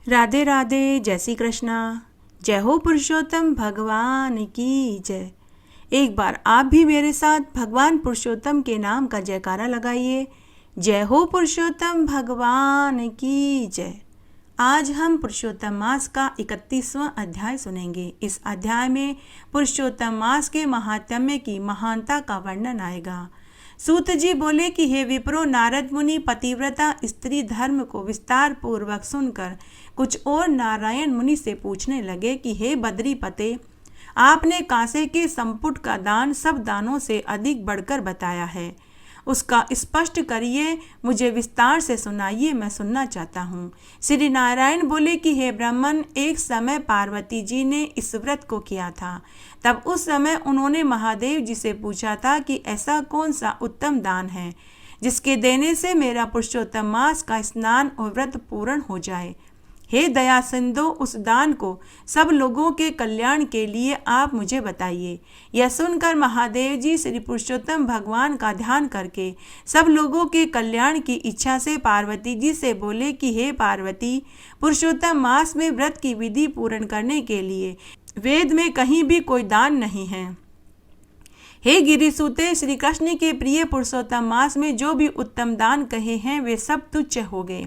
राधे राधे, जय श्री कृष्णा। जय हो पुरुषोत्तम भगवान की जय। एक बार आप भी मेरे साथ भगवान पुरुषोत्तम के नाम का जयकारा लगाइए। जय हो पुरुषोत्तम भगवान की जय। आज हम पुरुषोत्तम मास का 31वां अध्याय सुनेंगे। इस अध्याय में पुरुषोत्तम मास के महात्म्य की महानता का वर्णन आएगा। सूत जी बोले कि हे विप्रो, नारद मुनि पतिव्रता स्त्री धर्म को विस्तार पूर्वक सुनकर कुछ और नारायण मुनि से पूछने लगे कि हे बद्रीपते, आपने कांसे के संपुट का दान सब दानों से अधिक बढ़कर बताया है। उसका स्पष्ट करिए, मुझे विस्तार से सुनाइए, मैं सुनना चाहता हूँ। श्री नारायण बोले कि हे ब्राह्मण, एक समय पार्वती जी ने इस व्रत को किया था। तब उस समय उन्होंने महादेव जी से पूछा था कि ऐसा कौन सा उत्तम दान है जिसके देने से मेरा पुरुषोत्तम मास का स्नान और व्रत पूर्ण हो जाए। हे दया सिंधु, उस दान को सब लोगों के कल्याण के लिए आप मुझे बताइए। यह सुनकर महादेव जी श्री पुरुषोत्तम भगवान का ध्यान करके सब लोगों के कल्याण की इच्छा से पार्वती जी से बोले कि हे पार्वती, पुरुषोत्तम मास में व्रत की विधि पूर्ण करने के लिए वेद में कहीं भी कोई दान नहीं है। हे गिरिसूते, श्री कृष्ण के प्रिय पुरुषोत्तम मास में जो भी उत्तम दान कहे हैं वे सब तुच्छ हो गए।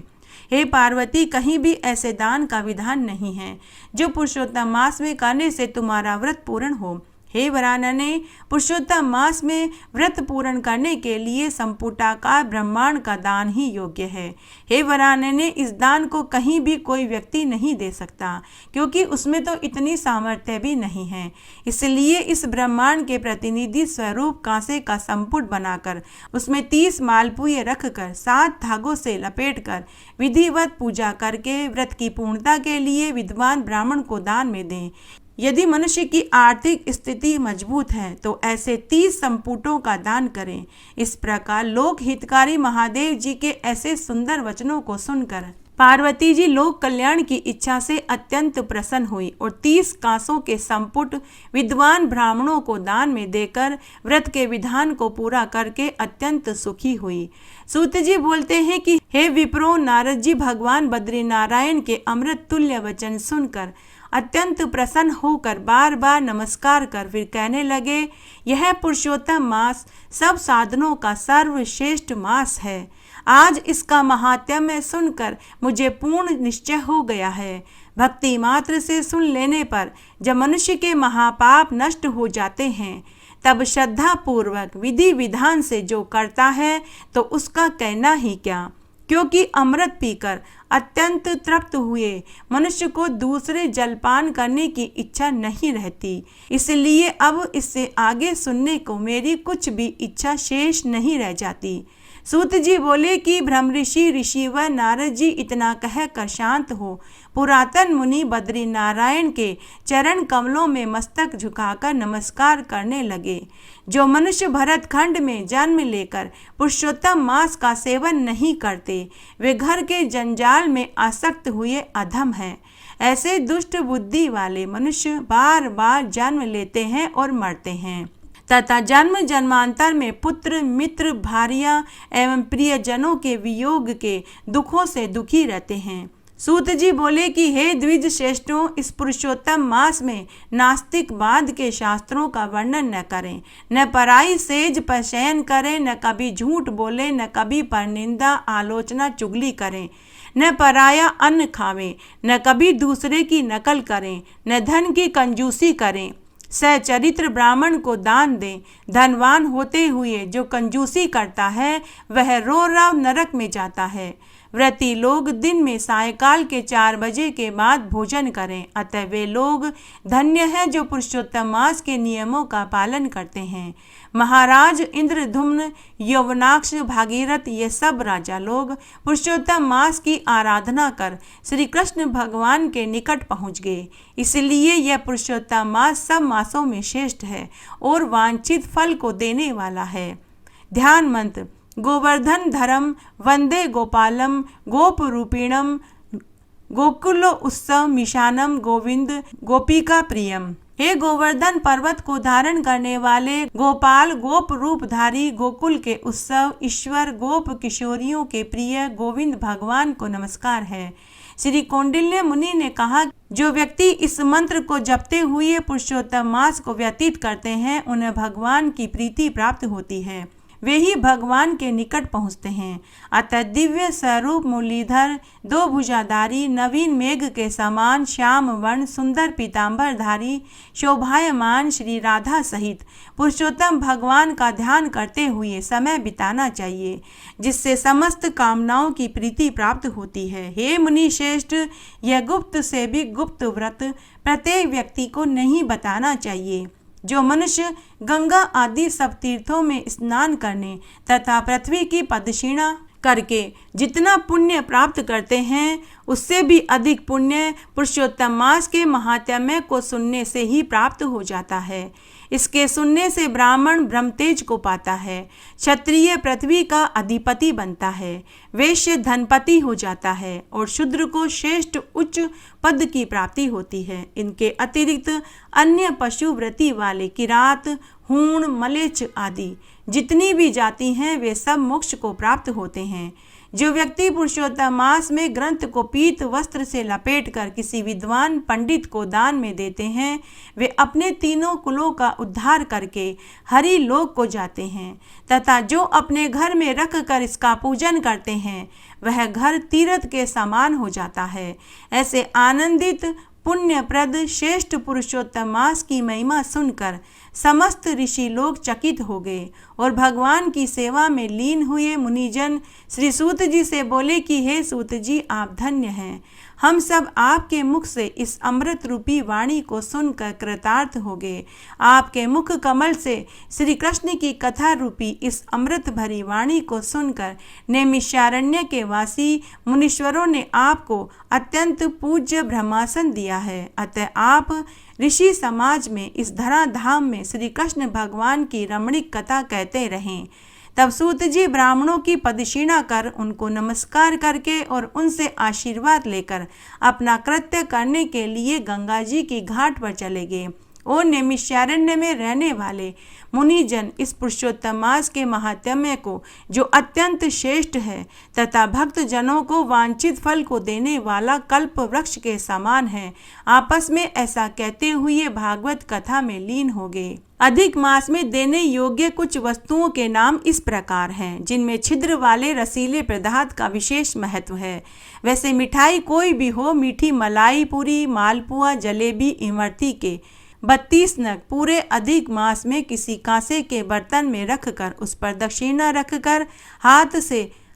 हे पार्वती, कहीं भी ऐसे दान का विधान नहीं है जो पुरुषोत्तम मास में करने से तुम्हारा व्रत पूर्ण हो। हे वरानने, पुरुषोत्तम मास में व्रत पूर्ण करने के लिए संपुटाकार ब्रह्मांड का दान ही योग्य है। हे वरानने, इस दान को कहीं भी कोई व्यक्ति नहीं दे सकता, क्योंकि उसमें तो इतनी सामर्थ्य भी नहीं है। इसलिए इस ब्रह्मांड के प्रतिनिधि स्वरूप कांसे का संपुट बनाकर उसमें 30 मालपुए रखकर 7 धागों से लपेटकर विधिवत पूजा करके व्रत की पूर्णता के लिए विद्वान ब्राह्मण को दान में दें। यदि मनुष्य की आर्थिक स्थिति मजबूत है तो ऐसे 30 संपुटों का दान करें। इस प्रकार लोक हितकारी महादेव जी के ऐसे सुंदर वचनों को सुनकर पार्वती जी लोक कल्याण की इच्छा से अत्यंत प्रसन्न हुई और 30 कांसों के संपुट विद्वान ब्राह्मणों को दान में देकर व्रत के विधान को पूरा करके अत्यंत सुखी हुई। सूत जी बोलते हैं कि हे विप्रो, नारद जी भगवान बद्री नारायण के अमृत तुल्य वचन सुनकर अत्यंत प्रसन्न होकर बार बार नमस्कार कर फिर कहने लगे, यह पुरुषोत्तम मास सब साधनों का सर्वश्रेष्ठ मास है। आज इसका महात्म्य सुनकर मुझे पूर्ण निश्चय हो गया है। भक्ति मात्र से सुन लेने पर जब मनुष्य के महापाप नष्ट हो जाते हैं, तब श्रद्धा पूर्वक विधि विधान से जो करता है तो उसका कहना ही क्या, क्योंकि अमृत पीकर अत्यंत तृप्त हुए मनुष्य को दूसरे जलपान करने की इच्छा नहीं रहती। इसलिए अब इससे आगे सुनने को मेरी कुछ भी इच्छा शेष नहीं रह जाती। सूत जी बोले कि ब्रह्म ऋषि ऋषि व नारद जी इतना कह कर शांत हो पुरातन मुनि बद्री नारायण के चरण कमलों में मस्तक झुकाकर नमस्कार करने लगे। जो मनुष्य भरत खंड में जन्म लेकर पुरुषोत्तम मास का सेवन नहीं करते, वे घर के जंजाल में आसक्त हुए अधम हैं। ऐसे दुष्ट बुद्धि वाले मनुष्य बार बार जन्म लेते हैं और मरते हैं तथा जन्म जन्मांतर में पुत्र मित्र भार्या एवं प्रियजनों के वियोग के दुखों से दुखी रहते हैं। सूत जी बोले कि हे द्विज श्रेष्ठों, इस पुरुषोत्तम मास में नास्तिक बाद के शास्त्रों का वर्णन न करें, न पराई सेज पर शयन करें, न कभी झूठ बोले, न कभी परनिंदा आलोचना चुगली करें, न पराया अन्न खावें, न कभी दूसरे की नकल करें, न धन की कंजूसी करें। सचरित्र ब्राह्मण को दान दें। धनवान होते हुए जो कंजूसी करता है वह रो रव नरक में जाता है। व्रती लोग दिन में सायकाल के 4 बजे के बाद भोजन करें। अतः वे लोग धन्य हैं जो पुरुषोत्तम मास के नियमों का पालन करते हैं। महाराज इंद्रधुम्न, यवनाक्ष, भागीरथ ये सब राजा लोग पुरुषोत्तम मास की आराधना कर श्री कृष्ण भगवान के निकट पहुँच गए। इसलिए यह पुरुषोत्तम मास सब मासों में श्रेष्ठ है और वांछित फल को देने वाला है। ध्यान मंत्र: गोवर्धन धरम वंदे गोपालम गोपरूपिणम गोकुलो उत्सव मिशानम गोविंद गोपिका प्रियम। हे गोवर्धन पर्वत को धारण करने वाले गोपाल, गोप रूपधारी, गोकुल के उत्सव ईश्वर, गोप किशोरियों के प्रिय गोविंद भगवान को नमस्कार है। श्री कौंडिल्य मुनि ने कहा, जो व्यक्ति इस मंत्र को जपते हुए पुरुषोत्तम मास को व्यतीत करते हैं, उन्हें भगवान की प्रीति प्राप्त होती है, वे ही भगवान के निकट पहुँचते हैं। अतः दिव्य स्वरूप मुरलीधर, दो भुजाधारी, नवीन मेघ के समान श्याम वर्ण, सुंदर पीताम्बरधारी, शोभायमान श्री राधा सहित पुरुषोत्तम भगवान का ध्यान करते हुए समय बिताना चाहिए, जिससे समस्त कामनाओं की प्रीति प्राप्त होती है। हे मुनि श्रेष्ठ, यह गुप्त से भी गुप्त व्रत प्रत्येक व्यक्ति को नहीं बताना चाहिए। जो मनुष्य गंगा आदि सब तीर्थों में स्नान करने तथा पृथ्वी की प्रदक्षिणा करके जितना पुण्य प्राप्त करते हैं, उससे भी अधिक पुण्य पुरुषोत्तम मास के महात्म्य को सुनने से ही प्राप्त हो जाता है। इसके सुनने से ब्राह्मण ब्रह्मतेज को पाता है, क्षत्रिय पृथ्वी का अधिपति बनता है, वैश्य धनपति हो जाता है और शूद्र को श्रेष्ठ उच्च पद की प्राप्ति होती है। इनके अतिरिक्त अन्य पशुवृत्ति वाले किरात, हूण, मलेच्छ आदि जितनी भी जाति हैं, वे सब मोक्ष को प्राप्त होते हैं। जो व्यक्ति पुरुषोत्तम मास में ग्रंथ को पीत वस्त्र से लपेटकर किसी विद्वान पंडित को दान में देते हैं, वे अपने तीनों कुलों का उद्धार करके हरि लोक को जाते हैं, तथा जो अपने घर में रख कर इसका पूजन करते हैं, वह घर तीर्थ के समान हो जाता है। ऐसे आनंदित पुण्यप्रद श्रेष्ठ पुरुषोत्तम मास की महिमा सुनकर समस्त ऋषि लोग चकित हो गए और भगवान की सेवा में लीन हुए। मुनिजन श्री सूत जी से बोले कि हे सूत जी, आप धन्य हैं, हम सब आपके मुख से इस अमृत रूपी वाणी को सुनकर कृतार्थ हो गए। आपके मुख कमल से श्री कृष्ण की कथा रूपी इस अमृत भरी वाणी को सुनकर नैमिषारण्य के वासी मुनीश्वरों ने आपको अत्यंत पूज्य ब्रह्मासन दिया है। अतः आप ऋषि समाज में इस धराधाम में श्री कृष्ण भगवान की रमणीक कथा कहते रहें। तब सूत जी ब्राह्मणों की प्रदक्षिणा कर उनको नमस्कार करके और उनसे आशीर्वाद लेकर अपना कृत्य करने के लिए गंगा जी की घाट पर चले गए। और नैमिषारण्य में रहने वाले मुनिजन इस पुरुषोत्तम मास के महात्म्य को, जो अत्यंत श्रेष्ठ है तथा भक्त जनों को वांछित फल को देने वाला कल्प वृक्ष के समान है, आपस में ऐसा कहते हुए भागवत कथा में लीन हो गए। अधिक मास में देने योग्य कुछ वस्तुओं के नाम इस प्रकार हैं, जिनमें छिद्र वाले रसीले पदार्थ का विशेष महत्व है। वैसे मिठाई कोई भी हो, मीठी मलाई पूरी, मालपुआ, जलेबी, इमरती के 32 नग पूरे अधिक मास में किसी कांसे के बर्तन में रखकर उस पर दक्षिणा रखकर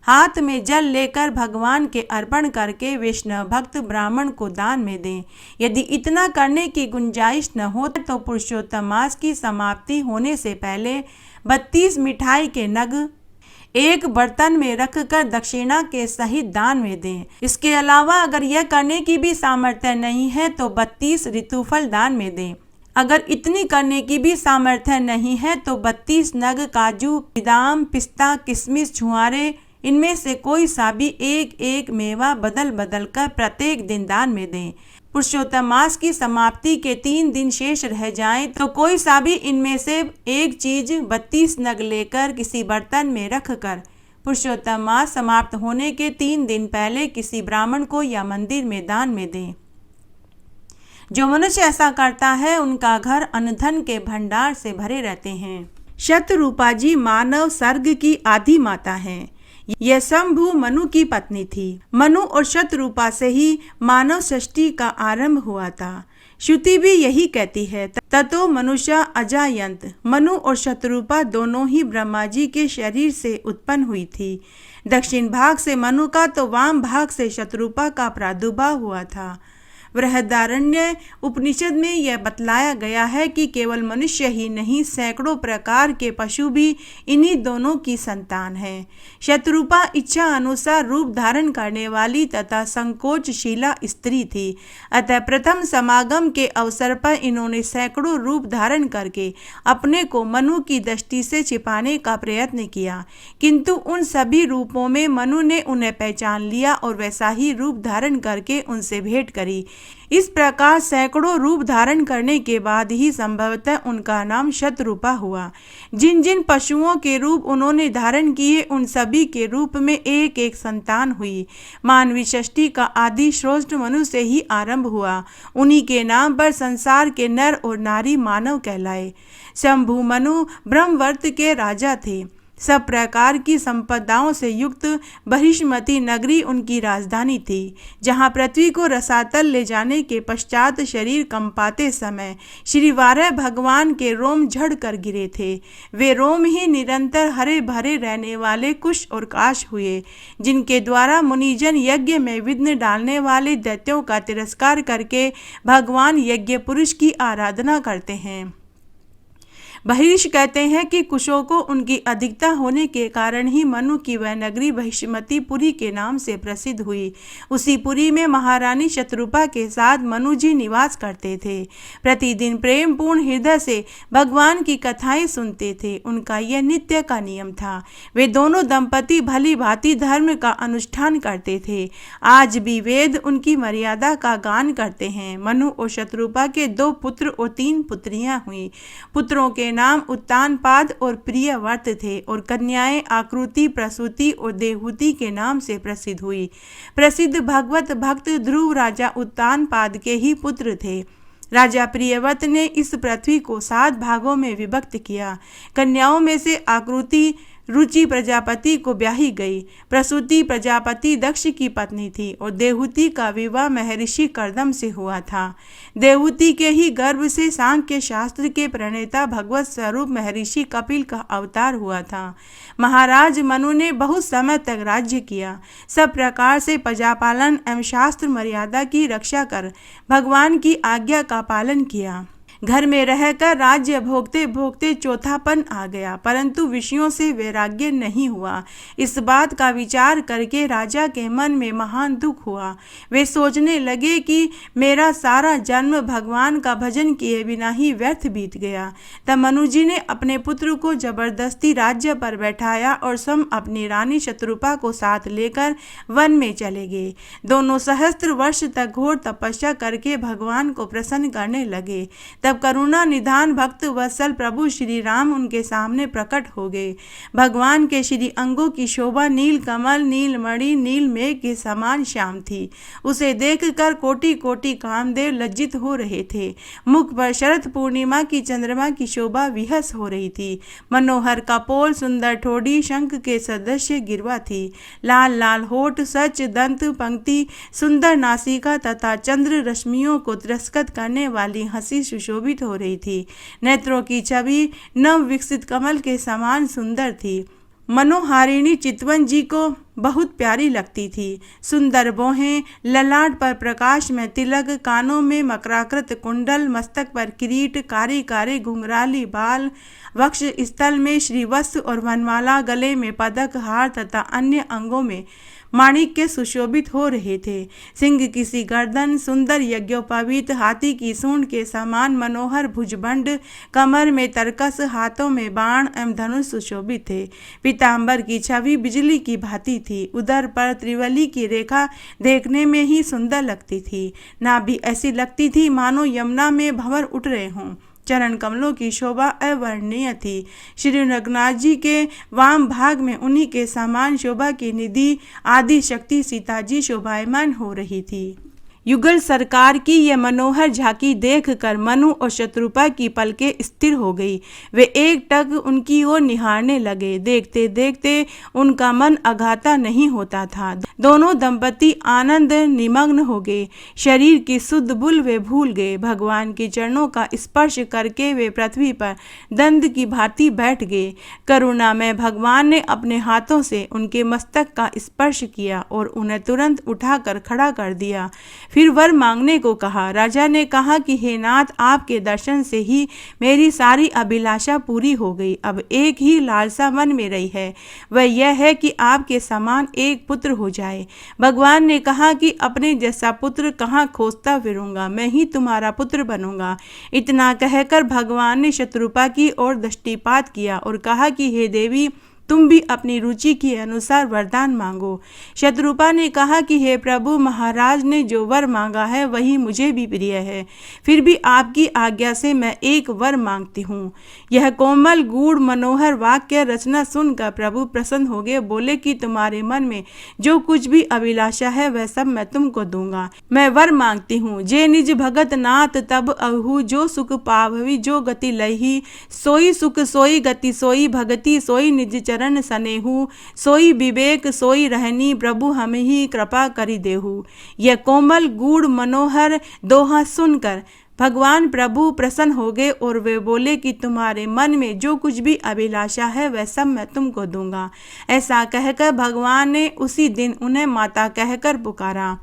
हाथ में जल लेकर भगवान के अर्पण करके वैष्णव भक्त ब्राह्मण को दान में दें। यदि इतना करने की गुंजाइश न हो तो पुरुषोत्तम मास की समाप्ति होने से पहले 32 मिठाई के नग एक बर्तन में रखकर दक्षिणा के सहित दान में दें। इसके अलावा अगर यह करने की भी सामर्थ्य नहीं है तो 32 ऋतुफल दान में दें। अगर इतनी करने की भी सामर्थ्य नहीं है तो 32 नग काजू, बादाम, पिस्ता, किशमिश, छुआरे, इनमें से कोई सा भी एक एक मेवा बदल बदल कर प्रत्येक दिन दान में दें। पुरुषोत्तम मास की समाप्ति के 3 दिन शेष रह जाएं तो कोई सा भी इनमें से एक चीज 32 नग लेकर किसी बर्तन में रखकर पुरुषोत्तम मास समाप्त होने के 3 दिन पहले किसी ब्राह्मण को या मंदिर में दान में दें। जो मनुष्य ऐसा करता है उनका घर अन्न-धन के भंडार से भरे रहते हैं। शतरूपा जी मानव सर्ग की आदि माता हैं। यह शंभु मनु की पत्नी थी। मनु और शतरूपा से ही मानव सृष्टि का आरंभ हुआ था। श्रुति भी यही कहती है, ततो मनुष्य अजायंत। मनु और शतरूपा दोनों ही ब्रह्मा जी के शरीर से उत्पन्न हुई थी। दक्षिण भाग से मनु का तो वाम भाग से शतरूपा का प्रादुर्भाव हुआ था। बृहदारण्य उपनिषद में यह बतलाया गया है कि केवल मनुष्य ही नहीं, सैकड़ों प्रकार के पशु भी इन्हीं दोनों की संतान है। शतरूपा इच्छा अनुसार रूप धारण करने वाली तथा संकोचशीला स्त्री थी। अतः प्रथम समागम के अवसर पर इन्होंने सैकड़ों रूप धारण करके अपने को मनु की दृष्टि से छिपाने का प्रयत्न किया, किंतु उन सभी रूपों में मनु ने उन्हें पहचान लिया और वैसा ही रूप धारण करके उनसे भेंट करी। इस प्रकार सैकड़ों रूप धारण करने के बाद ही संभवतः उनका नाम शतरूपा हुआ। जिन जिन पशुओं के रूप उन्होंने धारण किए उन सभी के रूप में एक एक संतान हुई। मानवी सृष्टि का आदि स्रोत मनु से ही आरंभ हुआ। उन्हीं के नाम पर संसार के नर और नारी मानव कहलाए। शंभु मनु ब्रह्मवर्त के राजा थे। सब प्रकार की संपदाओं से युक्त बहिष्मती नगरी उनकी राजधानी थी, जहाँ पृथ्वी को रसातल ले जाने के पश्चात शरीर कंपाते समय श्री वाराह भगवान के रोम झड़ कर गिरे थे। वे रोम ही निरंतर हरे भरे रहने वाले कुश और काश हुए, जिनके द्वारा मुनिजन यज्ञ में विघ्न डालने वाले दैत्यों का तिरस्कार करके भगवान यज्ञ पुरुष की आराधना करते हैं। बहिष कहते हैं कि कुशों को उनकी अधिकता होने के कारण ही मनु की वह नगरी बहिष्मतीपुरी के नाम से प्रसिद्ध हुई। उसी पुरी में महारानी शतरूपा के साथ मनु जी निवास करते थे। प्रतिदिन प्रेम पूर्ण हृदय से भगवान की कथाएं सुनते थे। उनका यह नित्य का नियम था। वे दोनों दंपति भली भांति धर्म का अनुष्ठान करते थे। आज भी वेद उनकी मर्यादा का गान करते हैं। मनु और शतरूपा के 2 पुत्र और 3 पुत्रियां हुई। पुत्रों के नाम उत्तानपाद और प्रियव्रत थे और कन्याएं आकृति, प्रसूति और देवहूति के नाम से प्रसिद्ध हुई। प्रसिद्ध भगवत भक्त ध्रुव राजा उत्तानपाद के ही पुत्र थे। राजा प्रियव्रत ने इस पृथ्वी को 7 भागों में विभक्त किया। कन्याओं में से आकृति रुचि प्रजापति को ब्याही गई। प्रसूति प्रजापति दक्ष की पत्नी थी और देवहूति का विवाह महर्षि कर्दम से हुआ था। देवहूति के ही गर्भ से सांख्य शास्त्र के प्रणेता भगवत स्वरूप महर्षि कपिल का अवतार हुआ था। महाराज मनु ने बहुत समय तक राज्य किया। सब प्रकार से प्रजापालन एवं शास्त्र मर्यादा की रक्षा कर भगवान की आज्ञा का पालन किया। घर में रहकर राज्य भोगते भोगते चौथापन आ गया, परंतु विषयों से वैराग्य नहीं हुआ। इस बात का विचार करके राजा के मन में महान दुख हुआ। वे सोचने लगे कि मेरा सारा जन्म भगवान का भजन किए बिना ही व्यर्थ बीत गया। तब मनु जी ने अपने पुत्र को जबरदस्ती राज्य पर बैठाया और स्वयं अपनी रानी शतरूपा को साथ लेकर वन में चले गए। दोनों सहस्त्र वर्ष तक घोर तपस्या करके भगवान को प्रसन्न करने लगे। तब करुणा निधान भक्त वत्सल प्रभु श्री राम उनके सामने प्रकट हो गए। भगवान के श्री अंगों की शोभा नील कमल, नीलमणि, नील मेघ के समान श्याम थी। उसे देखकर कोटि कोटि कामदेव लज्जित हो रहे थे। मुख पर शरद पूर्णिमा की चंद्रमा की शोभा विहस हो रही थी। मनोहर कपोल, सुंदर ठोड़ी, शंख के सदृश गिरवा थी। लाल लाल होठ, सच दंत पंक्ति, सुंदर नासिका तथा चंद्र रश्मियों को तिरस्कृत करने वाली हंसी सुशोभित हो रही थी। नेत्रों की छवि नव विकसित कमल के समान सुंदर थी। मनोहारिणी चितवन जी को बहुत प्यारी लगती थी। सुंदर बोहें, ललाट पर प्रकाश में तिलक, कानों में मकराकृत कुंडल, मस्तक पर किरीट, कारे कारे घुंघराली बाल, वक्ष स्थल में श्रीवत्स और वनमाला, गले में पदक, हार तथा अन्य अंगों में माणिक्य सुशोभित हो रहे थे। सिंह किसी गर्दन, सुंदर यज्ञोपवीत, हाथी की सूंड के समान मनोहर भुजबंड, कमर में तरकस, हाथों में बाण एवं धनुष सुशोभित थे। पीताम्बर की छवि बिजली की भांति थी। उदर पर त्रिवली की रेखा देखने में ही सुंदर लगती थी। नाभि ऐसी लगती थी मानो यमुना में भंवर उठ रहे हों। चरण कमलों की शोभा अवर्णनीय थी। श्री रघुनाथ जी के वाम भाग में उन्हीं के समान शोभा की निधि आदि शक्ति सीता जी शोभायमान हो रही थी। युगल सरकार की यह मनोहर झांकी देखकर मनु और शतरूपा की पलकें स्थिर हो गई। वे एक टक उनकी ओर निहारने लगे। देखते देखते उनका मन अघाता नहीं होता था। दोनों दंपति आनंद निमग्न हो गए। शरीर की शुद्ध बुल वे भूल गए। भगवान के चरणों का स्पर्श करके वे पृथ्वी पर दंड की भांति बैठ गए। करुणा में भगवान ने अपने हाथों से उनके मस्तक का स्पर्श किया और उन्हें तुरंत उठाकर खड़ा कर दिया। फिर वर मांगने को कहा। राजा ने कहा कि हे नाथ, आपके दर्शन से ही मेरी सारी अभिलाषा पूरी हो गई। अब एक ही लालसा मन में रही है, वह यह है कि आपके समान एक पुत्र हो जाए। भगवान ने कहा कि अपने जैसा पुत्र कहाँ खोजता फिरूंगा, मैं ही तुम्हारा पुत्र बनूंगा। इतना कहकर भगवान ने शतरूपा की ओर दृष्टिपात किया और कहा कि हे देवी, तुम भी अपनी रुचि के अनुसार वरदान मांगो। शत्रुपा ने कहा कि हे प्रभु, महाराज ने जो वर मांगा है वही मुझे भी प्रिय है, फिर भी आपकी आज्ञा से मैं एक वर मांगती हूँ। यह कोमल गूढ़ मनोहर वाक्य रचना सुनकर प्रभु प्रसन्न हो गए। बोले कि तुम्हारे मन में जो कुछ भी अभिलाषा है वह सब मैं तुमको दूंगा। मैं वर मांगती हूँ, जे निज भगत नाथ तब अहू, जो सुख पावही जो गति लही, सोई सुख सोई गति सोई भगति, सोई निज चरण सनेहू, सोई विवेक सोई रहनी, प्रभु हमें ही कृपा करी देहू। यह कोमल गूढ़ मनोहर दोहा सुनकर भगवान प्रभु प्रसन्न हो गए और वे बोले कि तुम्हारे मन में जो कुछ भी अभिलाषा है वह सब मैं तुमको दूंगा। ऐसा कहकर भगवान ने उसी दिन उन्हें माता कहकर पुकारा।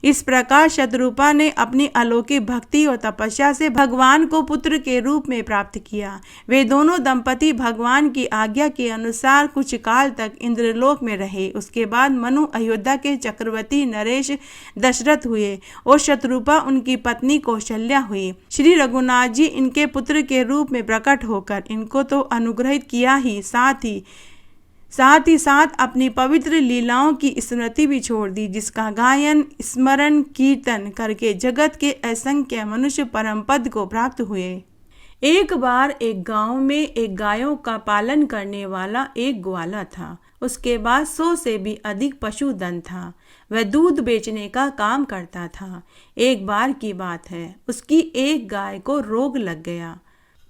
इस प्रकार शत्रुपा ने अपनी अलौकिक भक्ति और तपस्या से भगवान को पुत्र के रूप में प्राप्त किया। वे दोनों दंपति भगवान की आज्ञा के अनुसार कुछ काल तक इंद्रलोक में रहे। उसके बाद मनु अयोध्या के चक्रवर्ती नरेश दशरथ हुए और शत्रुपा उनकी पत्नी कौशल्या हुई। श्री रघुनाथ जी इनके पुत्र के रूप में प्रकट होकर इनको तो अनुग्रहित किया ही, साथ ही साथ अपनी पवित्र लीलाओं की स्मृति भी छोड़ दी, जिसका गायन स्मरण कीर्तन करके जगत के असंख्य मनुष्य परम पद को प्राप्त हुए। एक बार एक गांव में एक गायों का पालन करने वाला एक ग्वाला था। उसके बाद 100 से भी अधिक पशुधन था। वह दूध बेचने का काम करता था। एक बार की बात है, उसकी एक गाय को रोग लग गया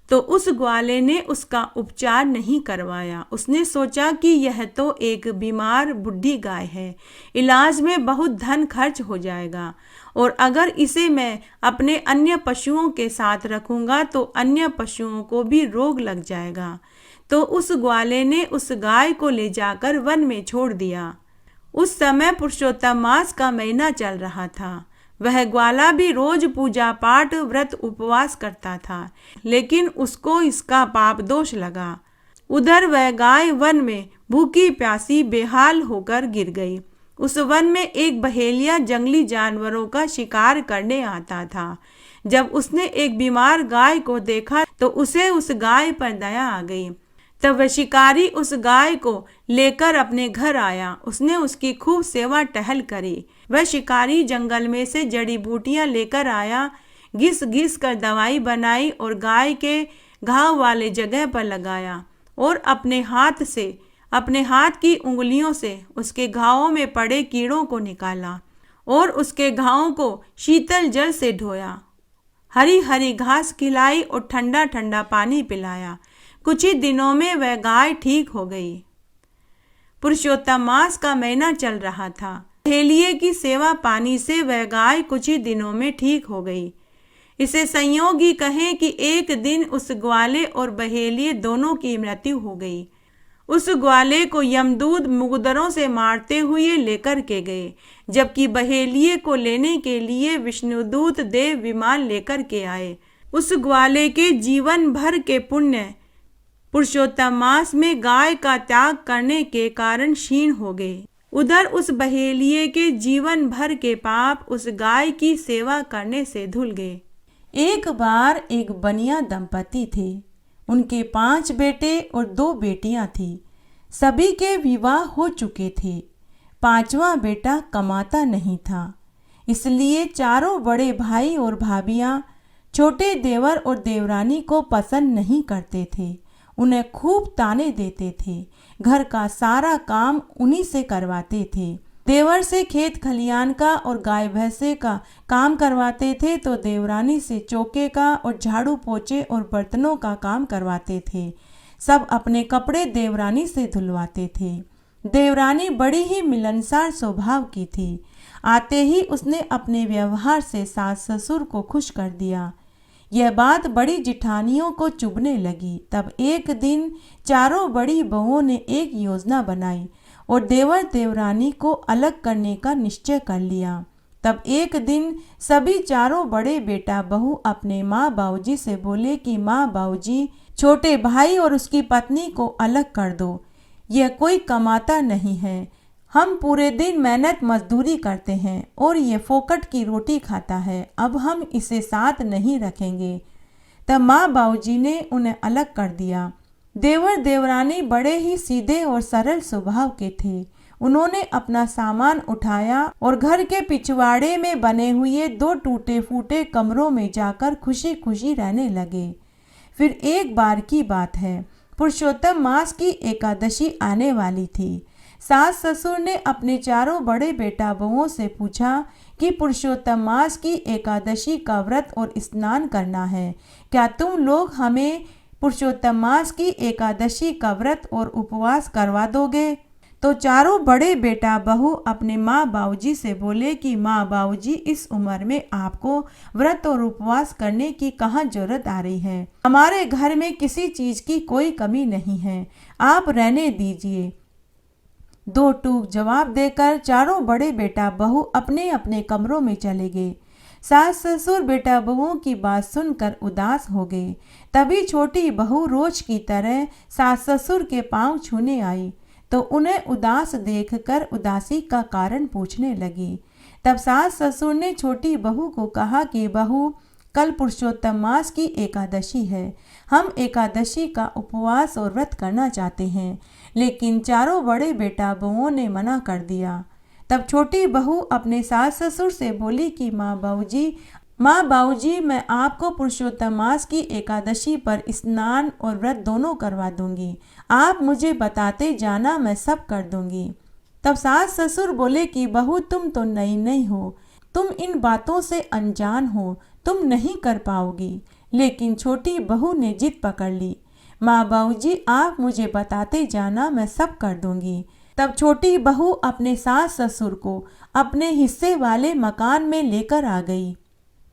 तो उस ग्वाले ने उसका उपचार नहीं करवाया। उसने सोचा कि यह तो एक बीमार बुढ़ी गाय है, इलाज में बहुत धन खर्च हो जाएगा और अगर इसे मैं अपने अन्य पशुओं के साथ रखूंगा तो अन्य पशुओं को भी रोग लग जाएगा। तो उस ग्वाले ने उस गाय को ले जाकर वन में छोड़ दिया। उस समय पुरुषोत्तम मास का महीना चल रहा था। वह ग्वाला भी रोज पूजा पाठ व्रत उपवास करता था, लेकिन उसको इसका पाप दोष लगा। उधर वह गाय वन में भूखी प्यासी बेहाल होकर गिर गई। उस वन में एक बहेलिया जंगली जानवरों का शिकार करने आता था। जब उसने एक बीमार गाय को देखा तो उसे उस गाय पर दया आ गई। तब वह शिकारी उस गाय को लेकर अपने घर आया। उसने उसकी खूब सेवा टहल करी। वह शिकारी जंगल में से जड़ी बूटियां लेकर आया, घिस घिस कर दवाई बनाई और गाय के घाव वाले जगह पर लगाया और अपने हाथ की उंगलियों से उसके घावों में पड़े कीड़ों को निकाला और उसके घावों को शीतल जल से धोया, हरी हरी घास खिलाई और ठंडा ठंडा पानी पिलाया। कुछ ही दिनों में वह गाय ठीक हो गई। पुरुषोत्तम मास का महीना चल रहा था। बहेलिये की सेवा पानी से वह गाय कुछ ही दिनों में ठीक हो गई। इसे संयोग ही कहें कि एक दिन उस ग्वाले और बहेलिये दोनों की मृत्यु हो गई। उस ग्वाले को यमदूत मुगदरों से मारते हुए लेकर के गए, जबकि बहेलिये को लेने के लिए विष्णुदूत देव विमान लेकर के आए। उस ग्वाले के जीवन भर के पुण्य पुरुषोत्तम मास में गाय का त्याग करने के कारण क्षीण हो गए। उधर उस बहेलिये के जीवन भर के पाप उस गाय की सेवा करने से धुल गए। एक बार एक बनिया दंपति थे। उनके 5 बेटे और 2 बेटियां थी। सभी के विवाह हो चुके थे। 5वां बेटा कमाता नहीं था, इसलिए चारों बड़े भाई और भाभियां छोटे देवर और देवरानी को पसंद नहीं करते थे। उन्हें खूब ताने देते थे। घर का सारा काम उन्हीं से करवाते थे। देवर से खेत खलियान का और गाय भैंसे का काम करवाते थे तो देवरानी से चौके का और झाड़ू पोछे और बर्तनों का काम करवाते थे। सब अपने कपड़े देवरानी से धुलवाते थे। देवरानी बड़ी ही मिलनसार स्वभाव की थी। आते ही उसने अपने व्यवहार से सास ससुर को खुश कर दिया। यह बात बड़ी जिठानियों को चुभने लगी। तब एक दिन चारों बड़ी बहुओं ने एक योजना बनाई और देवर देवरानी को अलग करने का निश्चय कर लिया। तब एक दिन सभी चारों बड़े बेटा बहू अपने माँ बाबूजी से बोले कि माँ बाबूजी, छोटे भाई और उसकी पत्नी को अलग कर दो। यह कोई कमाता नहीं है। हम पूरे दिन मेहनत मजदूरी करते हैं और ये फोकट की रोटी खाता है। अब हम इसे साथ नहीं रखेंगे। तब माँ बाबूजी ने उन्हें अलग कर दिया। देवर देवरानी बड़े ही सीधे और सरल स्वभाव के थे। उन्होंने अपना सामान उठाया और घर के पिछवाड़े में बने हुए 2 टूटे फूटे कमरों में जाकर खुशी खुशी रहने लगे। फिर एक बार की बात है, पुरुषोत्तम मास की एकादशी आने वाली थी। सास ससुर ने अपने चारों बड़े बेटा बहुओं से पूछा कि पुरुषोत्तम मास की एकादशी का व्रत और स्नान करना है, क्या तुम लोग हमें पुरुषोत्तम मास की एकादशी का व्रत और उपवास करवा दोगे? तो चारों बड़े बेटा बहू अपने माँ बाबूजी से बोले कि माँ बाबूजी, इस उम्र में आपको व्रत और उपवास करने की कहाँ जरूरत आ रही है। हमारे घर में किसी चीज की कोई कमी नहीं है, आप रहने दीजिए। 2 टूक जवाब देकर चारों बड़े बेटा बहू अपने अपने कमरों में चले गए। सास ससुर बेटा बहुओं की बात सुनकर उदास हो गए। तभी छोटी बहू रोज की तरह सास ससुर के पांव छूने आई तो उन्हें उदास देखकर उदासी का कारण पूछने लगी। तब सास ससुर ने छोटी बहू को कहा कि बहू, कल पुरुषोत्तम मास की एकादशी है, हम एकादशी का उपवास और व्रत करना चाहते हैं, लेकिन चारों बड़े बेटा बहुओं ने मना कर दिया। तब छोटी बहू अपने सास ससुर से बोली कि माँ बाबूजी, मैं आपको पुरुषोत्तम मास की एकादशी पर स्नान और व्रत दोनों करवा दूंगी, आप मुझे बताते जाना, मैं सब कर दूंगी। तब सास ससुर बोले कि बहू, तुम तो नई नहीं हो, तुम इन बातों से अनजान हो, तुम नहीं कर पाओगी। लेकिन छोटी बहू ने जिद पकड़ ली, माँ बाबूजी, आप मुझे बताते जाना, मैं सब कर दूंगी। तब छोटी बहू अपने सास ससुर को अपने हिस्से वाले मकान में लेकर आ गई।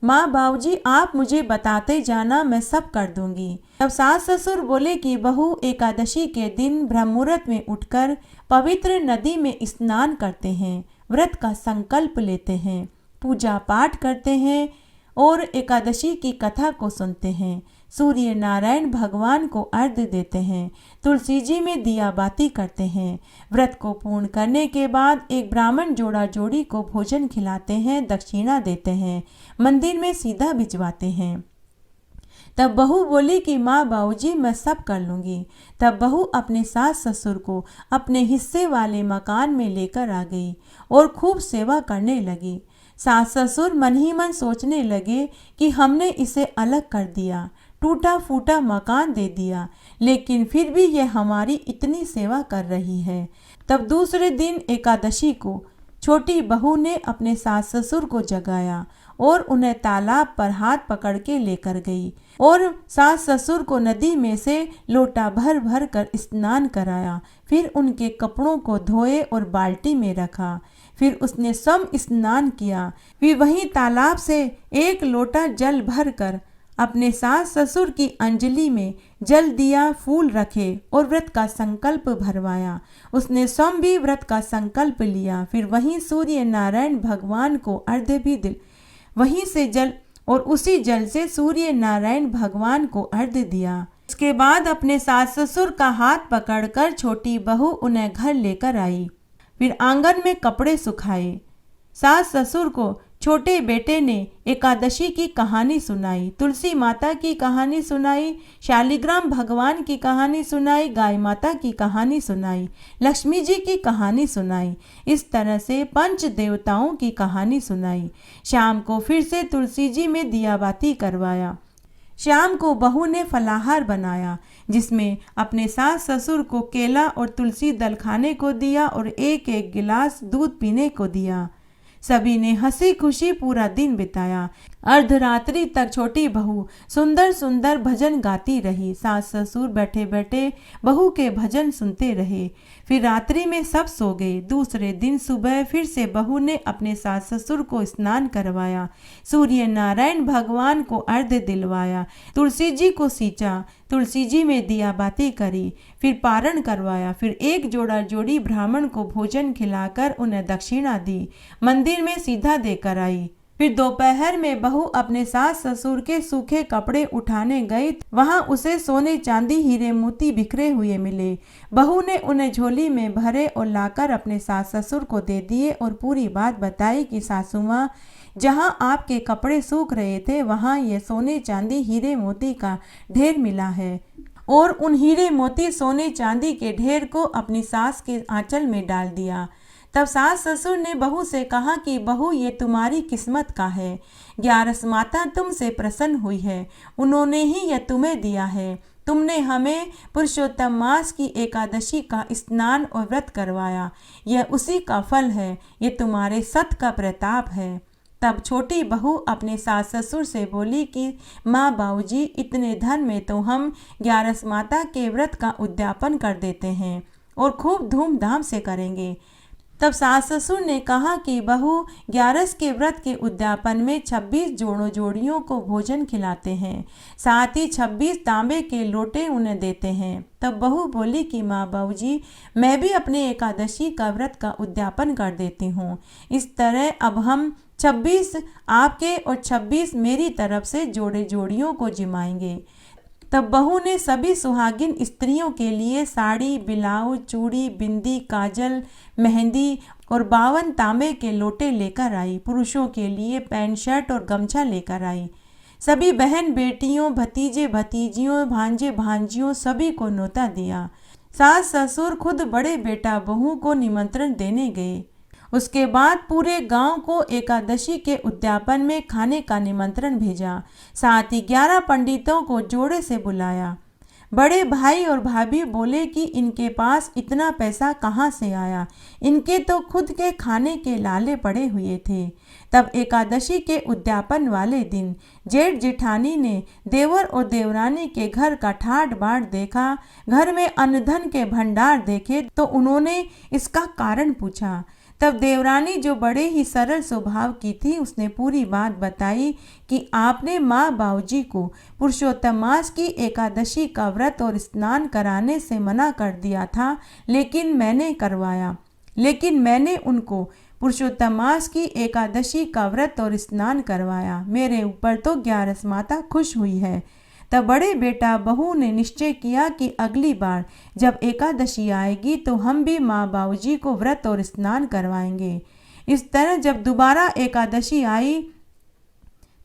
माँ बाबूजी, आप मुझे बताते जाना, मैं सब कर दूंगी। तब सास ससुर बोले कि बहू, एकादशी के दिन ब्रह्म मुहूर्त में उठकर पवित्र नदी में स्नान करते हैं, व्रत का संकल्प लेते हैं, पूजा पाठ करते हैं और एकादशी की कथा को सुनते हैं, सूर्य नारायण भगवान को अर्घ्य देते हैं, तुलसी जी में दिया बाती करते हैं। व्रत को पूर्ण करने के बाद एक ब्राह्मण जोड़ा जोड़ी को भोजन खिलाते हैं, दक्षिणा देते हैं, मंदिर में सीधा भिजवाते हैं। तब बहू बोली कि माँ बाबूजी, मैं सब कर लूँगी। तब बहू अपने सास ससुर को अपने हिस्से वाले मकान में लेकर आ गई और खूब सेवा करने लगी। सास ससुर मन ही मन सोचने लगे कि हमने इसे अलग कर दिया, टूटा फूटा मकान दे दिया, लेकिन फिर भी यह हमारी इतनी सेवा कर रही है। तब दूसरे दिन एकादशी को छोटी बहू ने अपने सास ससुर को जगाया और उन्हें तालाब पर हाथ पकड़ के लेकर गई और सास ससुर को नदी में से लोटा भर भर कर स्नान कराया। फिर उनके कपड़ों को धोए और बाल्टी में रखा। फिर उसने स्वयं स्नान किया। फिर वहीं तालाब से 1 लोटा जल भर कर अपने सास ससुर की अंजलि में जल दिया, फूल रखे और व्रत का संकल्प भरवाया। उसने स्वयं भी व्रत का संकल्प लिया। फिर वहीं सूर्य नारायण भगवान को अर्घ्य भी दिल वहीं से जल और उसी जल से सूर्य नारायण भगवान को अर्घ्य दिया। उसके बाद अपने सास ससुर का हाथ पकड़कर छोटी बहू उन्हें घर लेकर आई। फिर आंगन में कपड़े सुखाए। सास ससुर को छोटे बेटे ने एकादशी की कहानी सुनाई, तुलसी माता की कहानी सुनाई, शालिग्राम भगवान की कहानी सुनाई, गाय माता की कहानी सुनाई, लक्ष्मी जी की कहानी सुनाई। इस तरह से 5 देवताओं की कहानी सुनाई। शाम को फिर से तुलसी जी में दिया बाती करवाया। शाम को बहू ने फलाहार बनाया, जिसमें अपने सास ससुर को केला और तुलसी दल खाने को दिया और 1-1 गिलास दूध पीने को दिया। सभी ने हंसी खुशी पूरा दिन बिताया। अर्धरात्रि तक छोटी बहू सुंदर सुंदर भजन गाती रही। सास ससुर बैठे बैठे बहू के भजन सुनते रहे। फिर रात्रि में सब सो गए। दूसरे दिन सुबह फिर से बहू ने अपने सास ससुर को स्नान करवाया, सूर्य नारायण भगवान को अर्घ्य दिलवाया, तुलसी जी को सींचा, तुलसी जी में दिया बाती करी, फिर पारण करवाया। फिर 1 जोड़ा जोड़ी ब्राह्मण को भोजन खिलाकर उन्हें दक्षिणा दी, मंदिर में सीधा देकर आई। फिर दोपहर में बहू अपने सास ससुर के सूखे कपड़े उठाने गई। वहां उसे सोने चांदी हीरे मोती बिखरे हुए मिले। बहू ने उन्हें झोली में भरे और लाकर अपने सास ससुर को दे दिए और पूरी बात बताई कि सासू माँ, जहां आपके कपड़े सूख रहे थे वहां ये सोने चांदी हीरे मोती का ढेर मिला है और उन हीरे मोती सोने चांदी के ढेर को अपनी सास के आंचल में डाल दिया। तब सास ससुर ने बहू से कहा कि बहू, ये तुम्हारी किस्मत का है, ग्यारस माता तुमसे प्रसन्न हुई है, उन्होंने ही यह तुम्हें दिया है। तुमने हमें पुरुषोत्तम मास की एकादशी का स्नान और व्रत करवाया, यह उसी का फल है, ये तुम्हारे सत का प्रताप है। तब छोटी बहू अपने सास ससुर से बोली कि माँ बाबूजी, इतने धन में तो हम ग्यारस माता के व्रत का उद्यापन कर देते हैं और खूब धूमधाम से करेंगे। तब सास ससुर ने कहा कि बहू, ग्यारस के व्रत के उद्यापन में 26 जोड़ियों को भोजन खिलाते हैं, साथ ही 26 तांबे के लोटे उन्हें देते हैं। तब बहू बोली कि माँ बाबूजी, मैं भी अपने एकादशी का व्रत का उद्यापन कर देती हूँ। इस तरह अब हम 26 आपके और 26 मेरी तरफ से जोड़ियों को जिमाएंगे। तब बहू ने सभी सुहागिन स्त्रियों के लिए साड़ी, ब्लाउज, चूड़ी, बिंदी, काजल, मेहंदी और 52 तांबे के लोटे लेकर आई। पुरुषों के लिए पैंट शर्ट और गमछा लेकर आई। सभी बहन बेटियों, भतीजे भतीजियों, भांजे भांजियों सभी को न्योता दिया। सास ससुर खुद बड़े बेटा बहू को निमंत्रण देने गए। उसके बाद पूरे गांव को एकादशी के उद्यापन में खाने का निमंत्रण भेजा। साथ ही 11 पंडितों को जोड़े से बुलाया। बड़े भाई और भाभी बोले कि इनके पास इतना पैसा कहाँ से आया, इनके तो खुद के खाने के लाले पड़े हुए थे। तब एकादशी के उद्यापन वाले दिन जेठ जेठानी ने देवर और देवरानी के घर का ठाट बाट देखा। घर में अन्न धन के भंडार देखे तो उन्होंने इसका कारण पूछा। तब देवरानी, जो बड़े ही सरल स्वभाव की थी, उसने पूरी बात बताई कि आपने माँ बाबूजी को पुरुषोत्तम मास की एकादशी का व्रत और स्नान कराने से मना कर दिया था, लेकिन मैंने उनको पुरुषोत्तम मास की एकादशी का व्रत और स्नान करवाया। मेरे ऊपर तो ग्यारस माता खुश हुई है। तब बड़े बेटा बहू ने निश्चय किया कि अगली बार जब एकादशी आएगी तो हम भी माँ बाबूजी को व्रत और स्नान करवाएंगे। इस तरह जब दोबारा एकादशी आई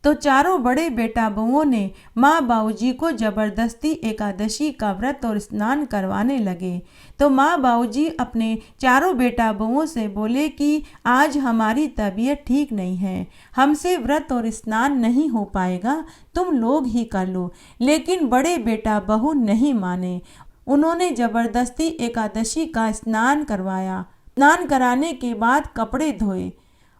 तो चारों बड़े बेटा बहुओं ने माँ बाबूजी को जबरदस्ती एकादशी का व्रत और स्नान करवाने लगे। तो माँ बाबूजी अपने चारों बेटा बहुओं से बोले कि आज हमारी तबीयत ठीक नहीं है, हमसे व्रत और स्नान नहीं हो पाएगा, तुम लोग ही कर लो। लेकिन बड़े बेटा बहू नहीं माने। उन्होंने जबरदस्ती एकादशी का स्नान करवाया। स्नान कराने के बाद कपड़े धोए।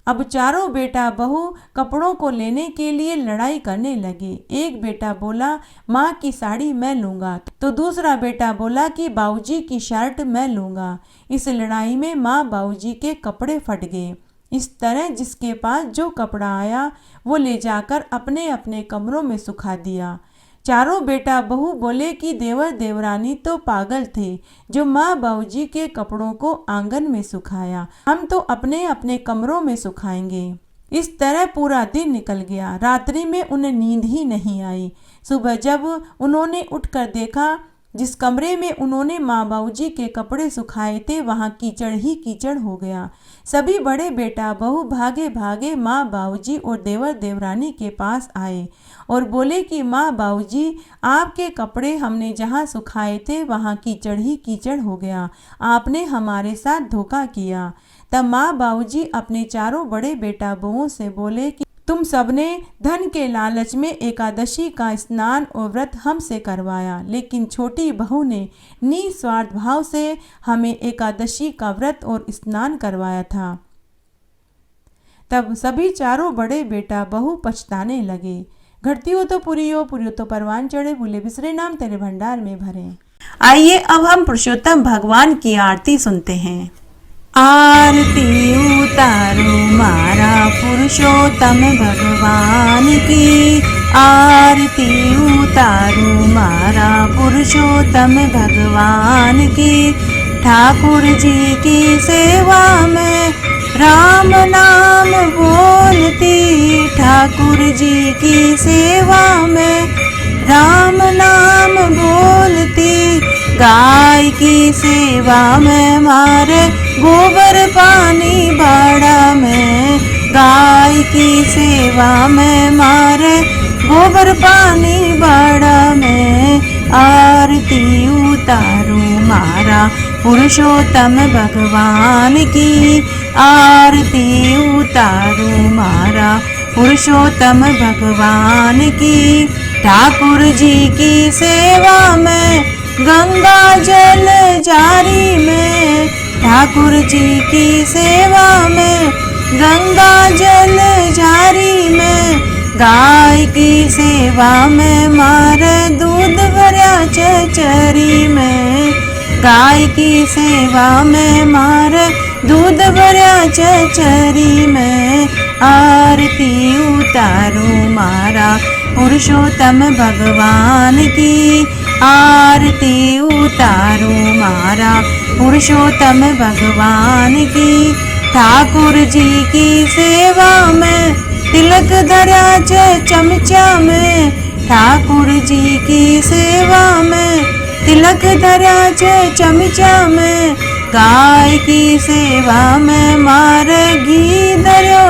अब चारों बेटा बहू कपड़ों को लेने के लिए लड़ाई करने लगे। एक बेटा बोला, माँ की साड़ी मैं लूँगा, तो दूसरा बेटा बोला कि बाबूजी की शर्ट मैं लूँगा। इस लड़ाई में माँ बाबूजी के कपड़े फट गए। इस तरह जिसके पास जो कपड़ा आया वो ले जाकर अपने अपने कमरों में सुखा दिया। चारों बेटा बहू बोले कि देवर देवरानी तो पागल थे जो माँ बाबूजी के कपड़ों को आंगन में सुखाया, हम तो अपने अपने कमरों में सुखाएंगे। इस तरह पूरा दिन निकल गया। रात्रि में उन्हें नींद ही नहीं आई। सुबह जब उन्होंने उठकर देखा, जिस कमरे में उन्होंने माँ बाबूजी के कपड़े सुखाए थे वहाँ कीचड़ ही कीचड़ हो गया। सभी बड़े बेटा बहू भागे भागे माँ बाबूजी और देवर देवरानी के पास आए और बोले कि माँ बाबूजी, आपके कपड़े हमने जहाँ सुखाए थे वहाँ कीचड़ ही कीचड़ हो गया, आपने हमारे साथ धोखा किया। तब माँ बाबूजी अपने चारों बड़े बेटा बहुओं से बोले कि तुम सबने धन के लालच में एकादशी का स्नान और व्रत हमसे करवाया, लेकिन छोटी बहू ने निस्वार्थ भाव से हमें एकादशी का व्रत और स्नान करवाया था। तब सभी चारों बड़े बेटा बहू पछताने लगे। घटती हो तो पूरी हो तो परवान चढ़े, भूले बिसरे नाम तेरे भंडार में भरे। आइए अब हम पुरुषोत्तम भगवान की आरती सुनते हैं। आरती उतारो मारा पुरुषोत्तम भगवान की, आरती उतारो मारा पुरुषोत्तम भगवान की। ठाकुर जी की सेवा में राम नाम बोलती, ठाकुर जी की सेवा में राम नाम बोलती। गाय की सेवा में मारे गोबर पानी बाड़ा में, गाय की सेवा में मारे गोबर पानी बाड़ा में। आरती उतारूं मारा पुरुषोत्तम भगवान की आरती उतारूं मारा पुरुषोत्तम भगवान की। ठाकुर जी की सेवा में गंगा जल जारी में, ठाकुर जी की सेवा में गंगा जल जारी में, गाय की सेवा में मार दूध भरा चचरी में, गाय की सेवा में मार दूध भरा चचरी में, आरती उतारूं मारा पुरुषोत्तम भगवान की आरती उतारूं मारा पुरुषोत्तम भगवान की। ठाकुर जी की सेवा में तिलक धरा चमचा में, ठाकुर जी की सेवा में तिलक धरा चमचा में, गाय की सेवा में मार घी धरो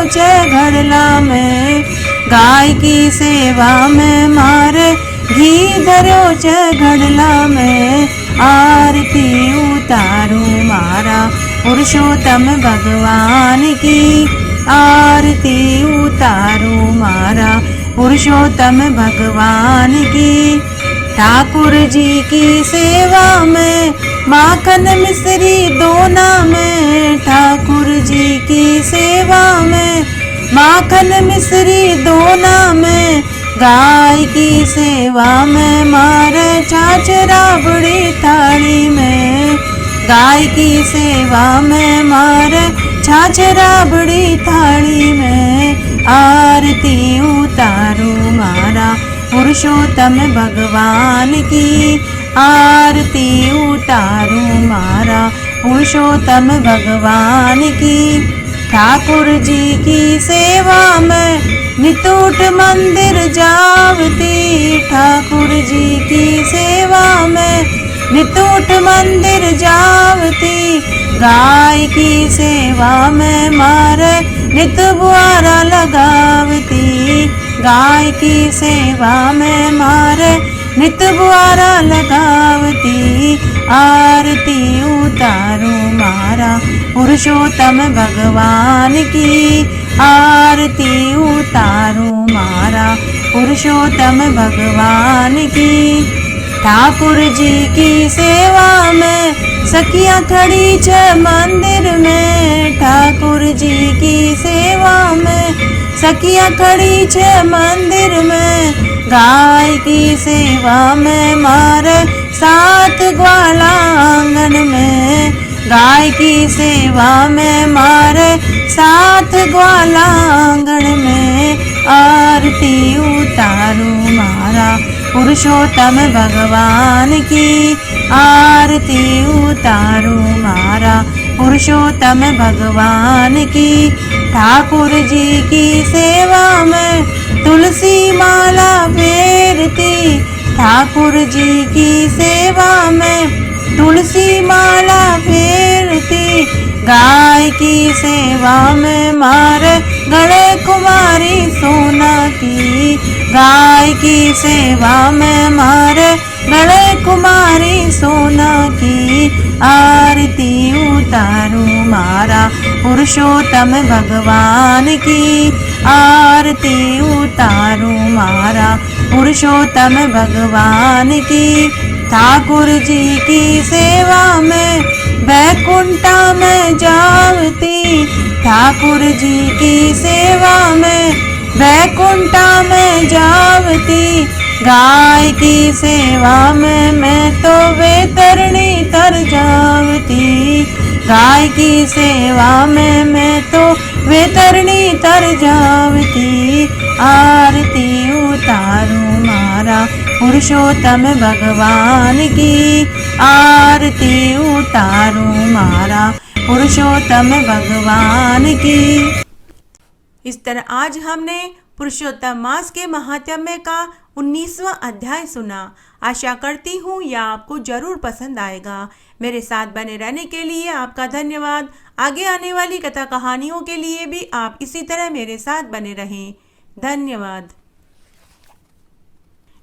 घड़ला में, गाय की सेवा में मार घी धरो घड़ला में, आरती उतारूं मारा पुरुषोत्तम भगवान की आरती उतारूं मारा पुरुषोत्तम भगवान की। ठाकुर जी की सेवा में माखन मिश्री दोना में, ठाकुर जी की सेवा में माखन मिश्री दोना में, गाय की सेवा में मार छाछ राबड़ी थाली में, गाय की सेवा में मार छाछ राबड़ी थाली में, आरती उतारूं मारा पुरुषोत्तम भगवान की आरती उतारूं मारा पुरुषोत्तम भगवान की। ठाकुर जी की सेवा में नितूट मंदिर जावती, ठाकुर जी की सेवा में नितूट मंदिर जावती, गाय की सेवा में मार नित बुआरा लगावती, गाय की सेवा में मार नित बुआरा लगावती, आरती उतारूं मारा पुरुषोत्तम भगवान की आरती उतारूं मारा पुरुषोत्तम भगवान की। ठाकुर जी की सेवा में सखियां खड़ी छ मंदिर में, ठाकुर जी की सेवा में सखियां खड़ी छ मंदिर में, गाय की सेवा में मार सात ग्वाला आंगन में, गाय की सेवा में मार सात ग्वाला आंगन में, आरती उतारूं मारा पुरुषोत्तम भगवान की आरती उतारूं मारा पुरुषोत्तम भगवान की। ठाकुर जी की सेवा में तुलसी माला फेरती, ठाकुर जी की सेवा में तुलसी माला फेरती, गाय की सेवा में मार गले कुमारी सोना की, गाय की सेवा में मार गले कुमारी सोना की, आरती उतारूं मारा पुरुषोत्तम भगवान की आरती उतारूं मारा पुरुषोत्तम भगवान की। ठाकुर जी की सेवा में बैकुंठा में जावती, ठाकुर जी की सेवा में बैकुंठा में जावती, गाय की सेवा में मैं तो वैतरणी तर जावती, गाय की सेवा में मैं तो वैतरणी तर जावती, आरती उतारूं मारा पुरुषोत्तम भगवान की आरती उतारूं मारा पुरुषोत्तम भगवान की। इस तरह आज हमने पुरुषोत्तम मास के महात्म्य का 19वां अध्याय सुना। आशा करती हूँ यह आपको जरूर पसंद आएगा। मेरे साथ बने रहने के लिए आपका धन्यवाद। आगे आने वाली कथा कहानियों के लिए भी आप इसी तरह मेरे साथ बने रहें। धन्यवाद।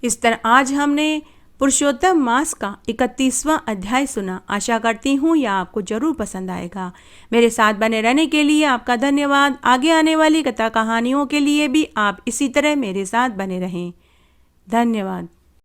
इस तरह आज हमने पुरुषोत्तम मास का 31वां अध्याय सुना। आशा करती हूँ यह आपको जरूर पसंद आएगा। मेरे साथ बने रहने के लिए आपका धन्यवाद। आगे आने वाली कथा कहानियों के लिए भी आप इसी तरह मेरे साथ बने रहें। धन्यवाद।